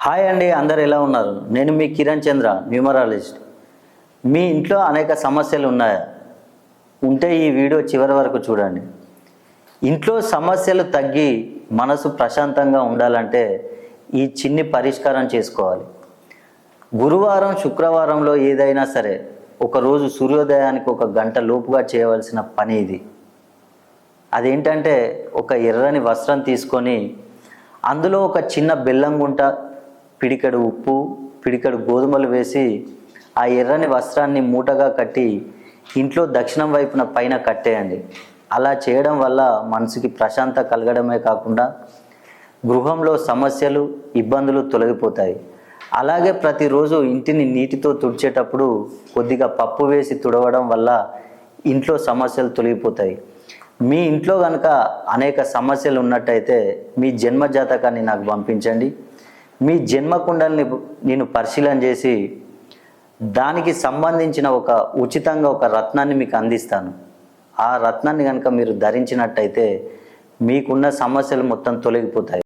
Hi అండి, అందరు ఎలా ఉన్నారు? నేను మీ కిరణ్ చంద్ర, న్యూమరాలజిస్ట్. మీ ఇంట్లో అనేక సమస్యలు ఉన్నాయా? ఉంటే ఈ వీడియో చివరి వరకు చూడండి. ఇంట్లో సమస్యలు తగ్గి మనసు ప్రశాంతంగా ఉండాలంటే ఈ చిన్ని పరిష్కారం చేసుకోవాలి. గురువారం, శుక్రవారంలో ఏదైనా సరే ఒకరోజు సూర్యోదయానికి 1 గంట లోపుగా చేయవలసిన పని ఇది. అదేంటంటే ఒక ఎర్రని వస్త్రం తీసుకొని అందులో ఒక చిన్న బెల్లం గుంట, పిడికెడు ఉప్పు, పిడికెడు గోధుమలు వేసి ఆ ఎర్రని వస్త్రాన్ని మూటగా కట్టి ఇంట్లో దక్షిణం వైపున పైన కట్టేయండి. అలా చేయడం వల్ల మనసుకి ప్రశాంతత కలగడమే కాకుండా గృహంలో సమస్యలు, ఇబ్బందులు తొలగిపోతాయి. అలాగే ప్రతిరోజు ఇంటిని నీటితో తుడిచేటప్పుడు కొద్దిగా పప్పు వేసి తుడవడం వల్ల ఇంట్లో సమస్యలు తొలగిపోతాయి. మీ ఇంట్లో కనుక అనేక సమస్యలు ఉన్నట్టయితే మీ జన్మ జాతకాన్ని నాకు పంపించండి. మీ జన్మ కుండల్ని నేను పరిశీలన చేసి దానికి సంబంధించిన ఉచితంగా ఒక రత్నాన్ని మీకు అందిస్తాను. ఆ రత్నాన్ని కనుక మీరు ధరించినట్టయితే మీకున్న సమస్యలు మొత్తం తొలగిపోతాయి.